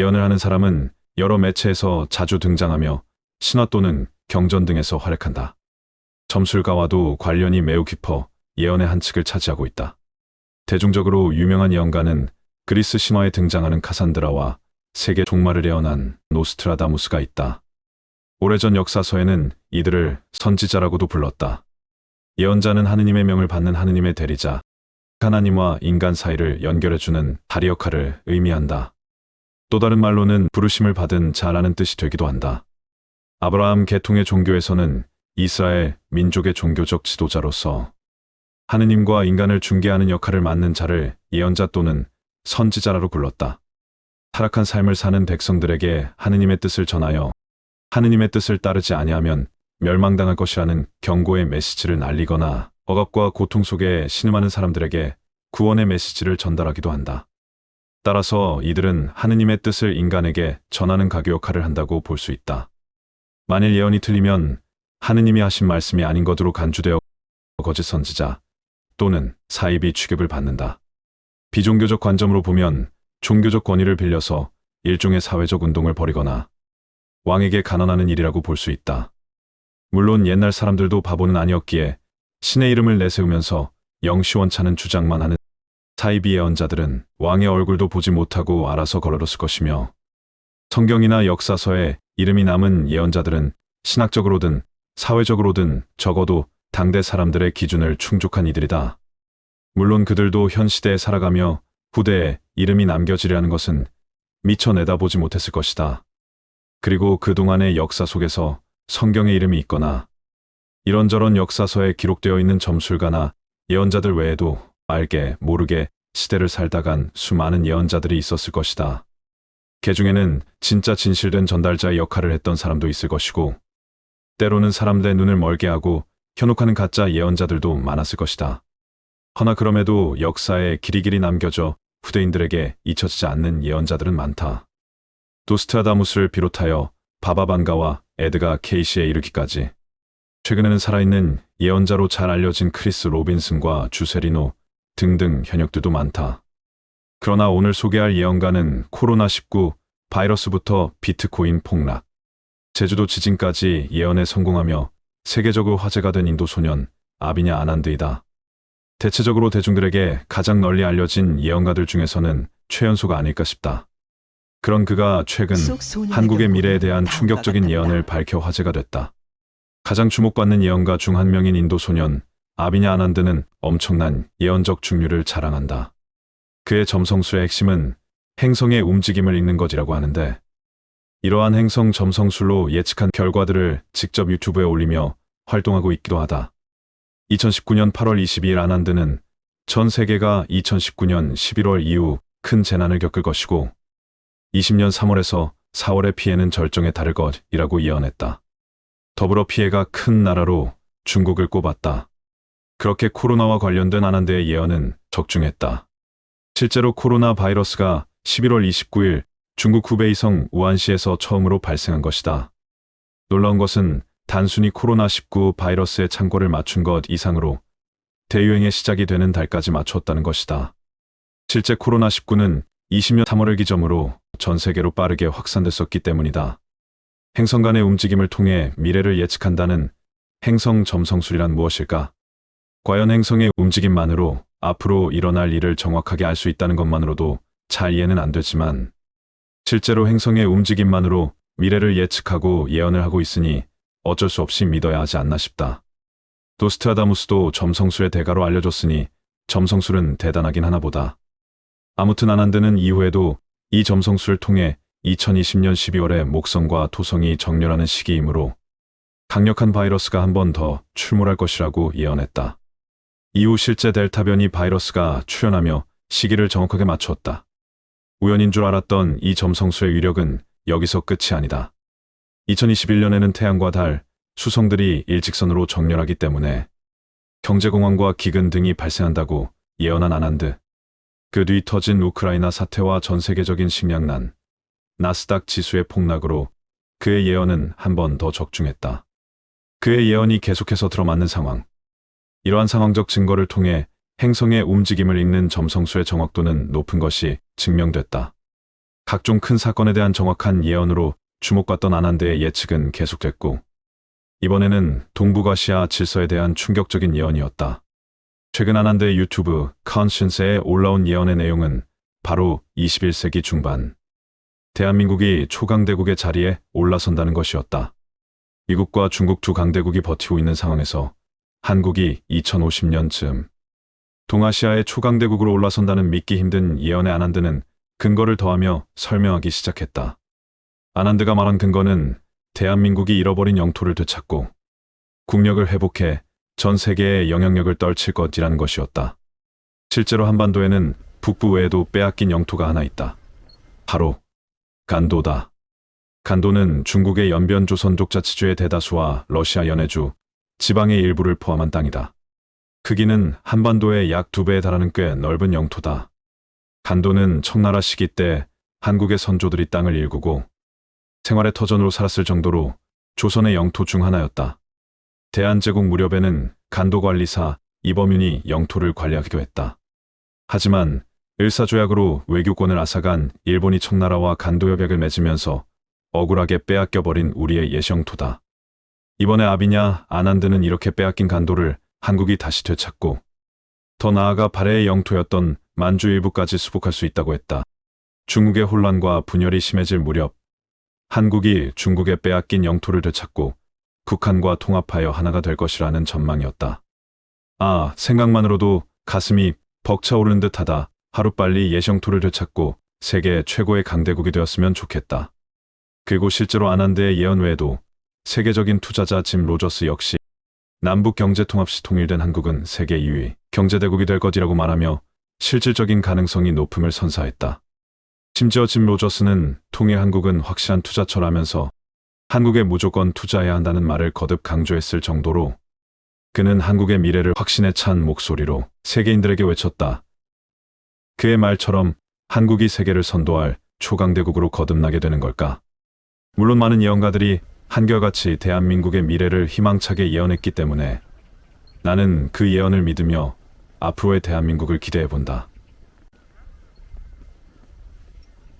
예언을 하는 사람은 여러 매체에서 자주 등장하며 신화 또는 경전 등에서 활약한다. 점술가와도 관련이 매우 깊어 예언의 한 측을 차지하고 있다. 대중적으로 유명한 예언가는 그리스 신화에 등장하는 카산드라와 세계 종말을 예언한 노스트라다무스가 있다. 오래전 역사서에는 이들을 선지자라고도 불렀다. 예언자는 하느님의 명을 받는 하느님의 대리자, 하나님과 인간 사이를 연결해주는 다리 역할을 의미한다. 또 다른 말로는 부르심을 받은 자라는 뜻이 되기도 한다. 아브라함 계통의 종교에서는 이스라엘 민족의 종교적 지도자로서 하느님과 인간을 중개하는 역할을 맡는 자를 예언자 또는 선지자라고 불렀다. 타락한 삶을 사는 백성들에게 하느님의 뜻을 전하여 하느님의 뜻을 따르지 아니하면 멸망당할 것이라는 경고의 메시지를 날리거나 억압과 고통 속에 신음하는 사람들에게 구원의 메시지를 전달하기도 한다. 따라서 이들은 하느님의 뜻을 인간에게 전하는 가교 역할을 한다고 볼 수 있다. 만일 예언이 틀리면 하느님이 하신 말씀이 아닌 것으로 간주되어 거짓 선지자 또는 사이비 취급을 받는다. 비종교적 관점으로 보면 종교적 권위를 빌려서 일종의 사회적 운동을 벌이거나 왕에게 간언하는 일이라고 볼 수 있다. 물론 옛날 사람들도 바보는 아니었기에 신의 이름을 내세우면서 영시원찮은 주장만 하는 사이비 예언자들은 왕의 얼굴도 보지 못하고 알아서 걸어뒀을 것이며 성경이나 역사서에 이름이 남은 예언자들은 신학적으로든 사회적으로든 적어도 당대 사람들의 기준을 충족한 이들이다. 물론 그들도 현 시대에 살아가며 후대에 이름이 남겨지려는 것은 미처 내다보지 못했을 것이다. 그리고 그동안의 역사 속에서 성경의 이름이 있거나 이런저런 역사서에 기록되어 있는 점술가나 예언자들 외에도 알게 모르게 시대를 살다간 수많은 예언자들이 있었을 것이다. 그 중에는 진짜 진실된 전달자의 역할을 했던 사람도 있을 것이고 때로는 사람들의 눈을 멀게 하고 현혹하는 가짜 예언자들도 많았을 것이다. 허나 그럼에도 역사에 길이길이 남겨져 후대인들에게 잊혀지지 않는 예언자들은 많다. 노스트라다무스를 비롯하여 바바반가와 에드가 케이시에 이르기까지 최근에는 살아있는 예언자로 잘 알려진 크리스 로빈슨과 주세리노 등등 현역들도 많다. 그러나 오늘 소개할 예언가는 코로나19 바이러스부터 비트코인 폭락, 제주도 지진까지 예언에 성공하며 세계적으로 화제가 된 인도 소년 아비냐 아난드이다. 대체적으로 대중들에게 가장 널리 알려진 예언가들 중에서는 최연소가 아닐까 싶다. 그런 그가 최근 한국의 미래에 대한 충격적인 예언을 밝혀 화제가 됐다. 가장 주목받는 예언가 중 한 명인 인도 소년 아비냐 아난드는 엄청난 예언적 중류를 자랑한다. 그의 점성술의 핵심은 행성의 움직임을 읽는 것이라고 하는데 이러한 행성 점성술로 예측한 결과들을 직접 유튜브에 올리며 활동하고 있기도 하다. 2019년 8월 22일 아난드는 전 세계가 2019년 11월 이후 큰 재난을 겪을 것이고 20년 3월에서 4월의 피해는 절정에 달할 것이라고 예언했다. 더불어 피해가 큰 나라로 중국을 꼽았다. 그렇게 코로나와 관련된 아난드의 예언은 적중했다. 실제로 코로나 바이러스가 11월 29일 중국 후베이성 우한시에서 처음으로 발생한 것이다. 놀라운 것은 단순히 코로나19 바이러스의 창고를 맞춘 것 이상으로 대유행의 시작이 되는 달까지 맞췄다는 것이다. 실제 코로나19는 20년 3월을 기점으로 전 세계로 빠르게 확산됐었기 때문이다. 행성 간의 움직임을 통해 미래를 예측한다는 행성 점성술이란 무엇일까? 과연 행성의 움직임만으로 앞으로 일어날 일을 정확하게 알 수 있다는 것만으로도 잘 이해는 안 되지만 실제로 행성의 움직임만으로 미래를 예측하고 예언을 하고 있으니 어쩔 수 없이 믿어야 하지 않나 싶다. 노스트라다무스도 점성술의 대가로 알려졌으니 점성술은 대단하긴 하나 보다. 아무튼 아난드는 이후에도 이 점성술을 통해 2020년 12월에 목성과 토성이 정렬하는 시기이므로 강력한 바이러스가 한 번 더 출몰할 것이라고 예언했다. 이후 실제 델타 변이 바이러스가 출현하며 시기를 정확하게 맞추었다. 우연인 줄 알았던 이 점성술의 위력은 여기서 끝이 아니다. 2021년에는 태양과 달, 수성들이 일직선으로 정렬하기 때문에 경제공황과 기근 등이 발생한다고 예언한 아난드. 그 뒤 터진 우크라이나 사태와 전 세계적인 식량난, 나스닥 지수의 폭락으로 그의 예언은 한 번 더 적중했다. 그의 예언이 계속해서 들어맞는 상황. 이러한 상황적 증거를 통해 행성의 움직임을 읽는 점성술의 정확도는 높은 것이 증명됐다. 각종 큰 사건에 대한 정확한 예언으로 주목받던 아난드의 예측은 계속됐고, 이번에는 동북아시아 질서에 대한 충격적인 예언이었다. 최근 아난드의 유튜브 컨션스에 올라온 예언의 내용은 바로 21세기 중반 대한민국이 초강대국의 자리에 올라선다는 것이었다. 미국과 중국 두 강대국이 버티고 있는 상황에서 한국이 2050년쯤 동아시아의 초강대국으로 올라선다는 믿기 힘든 예언의 아난드는 근거를 더하며 설명하기 시작했다. 아난드가 말한 근거는 대한민국이 잃어버린 영토를 되찾고 국력을 회복해 전 세계의 영향력을 떨칠 것이라는 것이었다. 실제로 한반도에는 북부 외에도 빼앗긴 영토가 하나 있다. 바로 간도다. 간도는 중국의 연변 조선족 자치주의 대다수와 러시아 연해주, 지방의 일부를 포함한 땅이다. 크기는 한반도의 약 2배에 달하는 꽤 넓은 영토다. 간도는 청나라 시기 때 한국의 선조들이 땅을 일구고 생활의 터전으로 살았을 정도로 조선의 영토 중 하나였다. 대한제국 무렵에는 간도관리사 이범윤이 영토를 관리하기도 했다. 하지만 을사조약으로 외교권을 앗아간 일본이 청나라와 간도협약을 맺으면서 억울하게 빼앗겨버린 우리의 예시영토다. 이번에 아비냐 아난드는 이렇게 빼앗긴 간도를 한국이 다시 되찾고 더 나아가 발해의 영토였던 만주 일부까지 수복할 수 있다고 했다. 중국의 혼란과 분열이 심해질 무렵 한국이 중국에 빼앗긴 영토를 되찾고 북한과 통합하여 하나가 될 것이라는 전망이었다. 생각만으로도 가슴이 벅차오르는 듯하다. 하루빨리 예시영토를 되찾고 세계 최고의 강대국이 되었으면 좋겠다. 그리고 실제로 아난드의 예언 외에도 세계적인 투자자 짐 로저스 역시 남북 경제통합 시 통일된 한국은 세계 2위 경제대국이 될 것이라고 말하며 실질적인 가능성이 높음을 선사했다. 심지어 짐 로저스는 통일 한국은 확실한 투자처라면서 한국에 무조건 투자해야 한다는 말을 거듭 강조했을 정도로 그는 한국의 미래를 확신에 찬 목소리로 세계인들에게 외쳤다. 그의 말처럼 한국이 세계를 선도할 초강대국으로 거듭나게 되는 걸까? 물론 많은 예언가들이 한결같이 대한민국의 미래를 희망차게 예언했기 때문에 나는 그 예언을 믿으며 앞으로의 대한민국을 기대해본다.